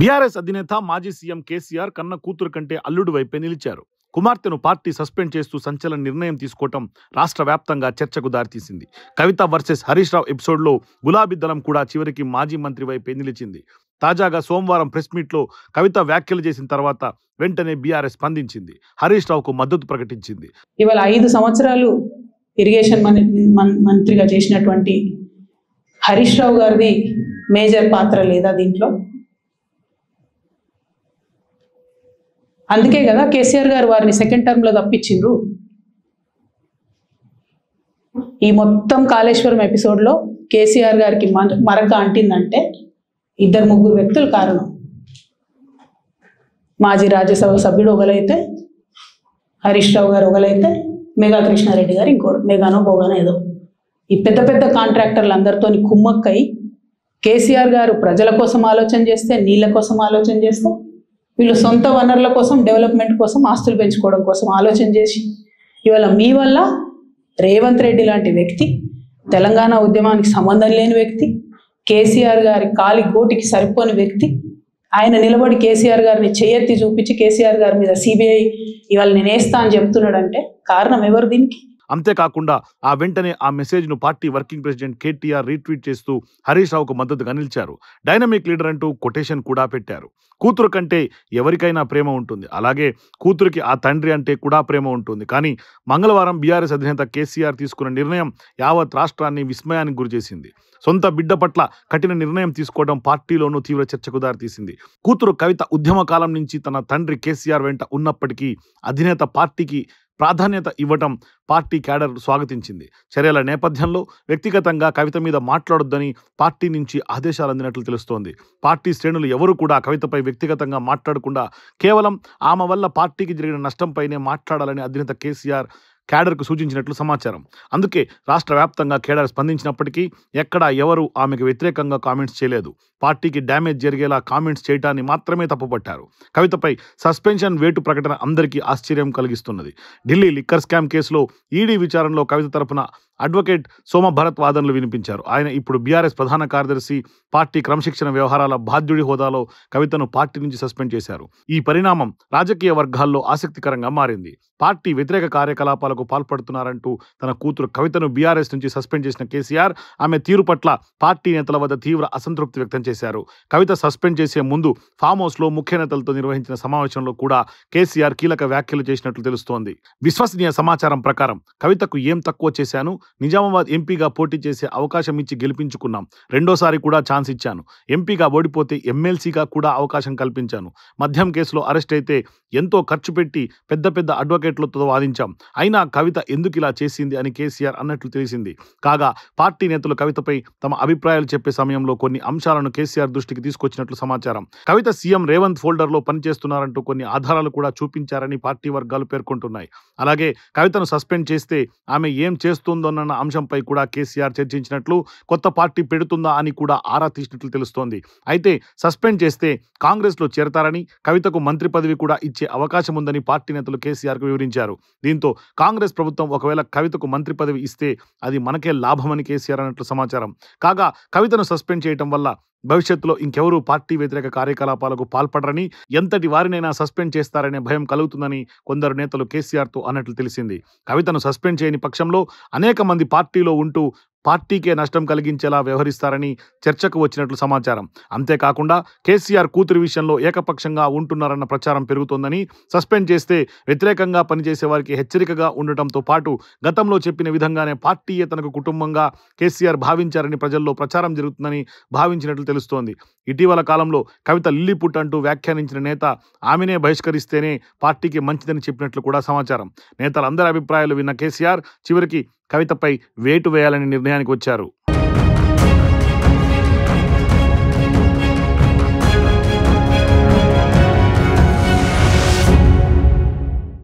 BRS అధినేత మాజీ CM KCR కన్న కూతురు కంటే అల్లుడు వైపే నిలిచారు. కుమార్తెను పార్టీ సస్పెండ్ చేస్తూ సంచలన నిర్ణయం తీసుకోవటం రాష్ట్ర వ్యాప్తంగా చర్చకు దారితీసింది. కవిత వర్సెస్ హరీష్ రావు ఎపిసోడ్లో గులాబీ దళం కూడా చివరికి మాజీ మంత్రి వైపే నిలిచింది. తాజాగా సోమవారం ప్రెస్ మీట్లో కవిత వ్యాఖ్యలు చేసిన తర్వాత వెంటనే బీఆర్ఎస్ స్పందించింది. హరీష్ రావుకు మద్దతు ప్రకటించింది. ఇవాళ 5 సంవత్సరాలు ఇరిగేషన్ మంత్రిగా చేసినటువంటి హరీష్ రావు గారిది మేజర్ పాత్ర లేదా దీంట్లో? అందుకే కదా కేసీఆర్ గారు వారిని సెకండ్ టర్మ్లో తప్పించిండ్రు. ఈ మొత్తం కాళేశ్వరం ఎపిసోడ్లో కేసీఆర్ గారికి మరక అంటిందంటే 2-3 వ్యక్తులు కారణం. మాజీ రాజ్యసభ సభ్యుడు ఒకలైతే, హరీష్ రావు గారు ఒకలైతే, మెగా కృష్ణారెడ్డి గారు ఇంకోటి, మెగానో బోగానో ఏదో. ఈ పెద్ద పెద్ద కాంట్రాక్టర్లు అందరితో కుమ్మక్కై కేసీఆర్ గారు ప్రజల కోసం ఆలోచన చేస్తే, నీళ్ళ కోసం ఆలోచన చేస్తే, వీళ్ళు సొంత వనరుల కోసం, డెవలప్మెంట్ కోసం, ఆస్తులు పెంచుకోవడం కోసం ఆలోచన చేసి ఇవాళ మీ వల్ల రేవంత్ రెడ్డి లాంటి వ్యక్తి, తెలంగాణ ఉద్యమానికి సంబంధం లేని వ్యక్తి, కేసీఆర్ గారి కాలి గోటికి సరిపోని వ్యక్తి, ఆయన నిలబడి కేసీఆర్ గారిని చేయెత్తి చూపించి కేసీఆర్ గారి మీద సిబిఐ ఇవాళ నేను వేస్తా అని చెప్తున్నాడంటే కారణం ఎవరు దీనికి? అంతేకాకుండా ఆ వెంటనే ఆ మెసేజ్ను party working president KTR retweet చేస్తూ హరీష్ రావుకు మద్దతుగా నిలిచారు. డైనమిక్ లీడర్ అంటూ కొటేషన్ కూడా పెట్టారు. కూతురు కంటే ఎవరికైనా ప్రేమ ఉంటుంది, అలాగే కూతురికి ఆ తండ్రి అంటే కూడా ప్రేమ ఉంటుంది. కానీ మంగళవారం బీఆర్ఎస్ అధినేత కేసీఆర్ తీసుకున్న నిర్ణయం యావత్ రాష్ట్రాన్ని విస్మయానికి గురిచేసింది. సొంత బిడ్డ పట్ల కఠిన నిర్ణయం తీసుకోవడం పార్టీలోనూ తీవ్ర చర్చకు దారితీసింది. కూతురు కవిత ఉద్యమ కాలం నుంచి తన తండ్రి కేసీఆర్ వెంట ఉన్నప్పటికీ అధినేత పార్టీకి ప్రాధాన్యత ఇవ్వటం పార్టీ క్యాడర్ స్వాగతించింది. చర్యల నేపథ్యంలో వ్యక్తిగతంగా కవిత మీద మాట్లాడొద్దని పార్టీ నుంచి ఆదేశాలు అందినట్లు తెలుస్తోంది. పార్టీ శ్రేణులు ఎవరు కూడా కవితపై వ్యక్తిగతంగా మాట్లాడకుండా కేవలం ఆమె వల్ల పార్టీకి జరిగిన నష్టంపైనే మాట్లాడాలని అధినేత కేసీఆర్ క్యాడర్కు సూచించినట్లు సమాచారం. అందుకే రాష్ట్ర వ్యాప్తంగా కేడర్ స్పందించినప్పటికీ ఎక్కడా ఎవరు ఆమెకు వ్యతిరేకంగా కామెంట్స్ చేయలేదు. పార్టీకి డ్యామేజ్ జరిగేలా కామెంట్స్ చేయటాన్ని మాత్రమే తప్పుపట్టారు. కవితపై సస్పెన్షన్ వేటు ప్రకటన అందరికీ ఆశ్చర్యం కలిగిస్తున్నది. ఢిల్లీ లిక్కర్ స్కామ్ కేసులో ఈడీ విచారణలో కవిత తరపున అడ్వకేట్ సోమభరత్ వాదనలు వినిపించారు. ఆయన ఇప్పుడు బీఆర్ఎస్ ప్రధాన కార్యదర్శి, పార్టీ క్రమశిక్షణ వ్యవహారాల బాధ్యుడి హోదాలో కవితను పార్టీ నుంచి సస్పెండ్ చేశారు. ఈ పరిణామం రాజకీయ వర్గాల్లో ఆసక్తికరంగా మారింది. పార్టీ వ్యతిరేక కార్యకలాపాలకు పాల్పడుతున్నారంటూ తన కూతురు కవితను బీఆర్ఎస్ నుంచి సస్పెండ్ చేసిన కేసీఆర్ ఆమె తీరు పట్ల పార్టీ నేతల వద్ద తీవ్ర అసంతృప్తి వ్యక్తం చేశారు. కవిత సస్పెండ్ చేసే ముందు ఫామ్ హౌస్లో ముఖ్య నేతలతో నిర్వహించిన సమావేశంలో కూడా కేసీఆర్ కీలక వ్యాఖ్యలు చేసినట్లు తెలుస్తోంది. విశ్వసనీయ సమాచారం ప్రకారం కవితకు ఏం తక్కువ చేశాను, నిజామాబాద్ ఎంపీగా పోటీ చేసే అవకాశం ఇచ్చి గెలిపించుకున్నాం, రెండోసారి కూడా ఛాన్స్ ఇచ్చాను, ఎంపీగా ఓడిపోతే ఎమ్మెల్సీగా కూడా అవకాశం కల్పించాను, మద్యం కేసులో అరెస్ట్ అయితే ఎంతో ఖర్చు పెట్టి పెద్ద పెద్ద అడ్వకేట్లతో వాదించాం, అయినా కవిత ఎందుకు ఇలా చేసింది అని కేసీఆర్ అన్నట్లు తెలిసింది. కాగా పార్టీ నేతలు కవితపై తమ అభిప్రాయాలు చెప్పే సమయంలో కొన్ని అంశాలను కేసీఆర్ దృష్టికి తీసుకొచ్చినట్లు సమాచారం. కవిత సీఎం రేవంత్ ఫోల్డర్లో పనిచేస్తున్నారంటూ కొన్ని ఆధారాలు కూడా చూపించారని పార్టీ వర్గాలు పేర్కొంటున్నాయి. అలాగే కవితను సస్పెండ్ చేస్తే ఆమె ఏం చేస్తుందోనన్న అంశంపై కూడా కేసీఆర్ చర్చించినట్లు, కొత్త పార్టీ పెడుతుందా అని కూడా ఆరా తీసినట్లు తెలుస్తోంది. అయితే సస్పెండ్ చేస్తే కాంగ్రెస్లో చేరతారని, కవితకు మంత్రి పదవి కూడా ఇచ్చే అవకాశం ఉందని పార్టీ నేతలు కేసీఆర్కు వివరించారు. దీంతో కాంగ్రెస్ ప్రభుత్వం ఒకవేళ కవితకు మంత్రి పదవి ఇస్తే అది మనకే లాభమని కేసీఆర్ అన్నట్లు సమాచారం. కాగా కవితను సస్పెండ్ చేయడం వల్ల భవిష్యత్తులో ఇంకెవరూ పార్టీ వ్యతిరేక కార్యకలాపాలకు పాల్పడరని, ఎంతటి వారినైనా సస్పెండ్ చేస్తారనే భయం కలుగుతుందని కొందరు నేతలు కేసీఆర్తో అన్నట్లు తెలిసింది. కవితను సస్పెండ్ చేయని పక్షంలో అనేక మంది పార్టీలో ఉంటూ పార్టీకే నష్టం కలిగించేలా వ్యవహరిస్తారని చర్చకు వచ్చినట్లు సమాచారం. అంతేకాకుండా కేసీఆర్ కూతురి విషయంలో ఏకపక్షంగా ఉంటున్నారన్న ప్రచారం పెరుగుతోందని, సస్పెండ్ చేస్తే వ్యతిరేకంగా పనిచేసే వారికి హెచ్చరికగా ఉండటంతో పాటు గతంలో చెప్పిన విధంగానే పార్టీయే తనకు కుటుంబంగా కేసీఆర్ భావించారని ప్రజల్లో ప్రచారం జరుగుతుందని భావించినట్లు తెలుస్తోంది. ఇటీవల కాలంలో కవిత లిల్లీపుట్ అంటూ వ్యాఖ్యానించిన నేత ఆమెనే బహిష్కరిస్తేనే పార్టీకి మంచిదని చెప్పినట్లు కూడా సమాచారం. నేతలందరి అభిప్రాయాలు విన్న కేసీఆర్ చివరికి కవితపై వేటు వేయాలని నిర్ణయానికి వచ్చారు.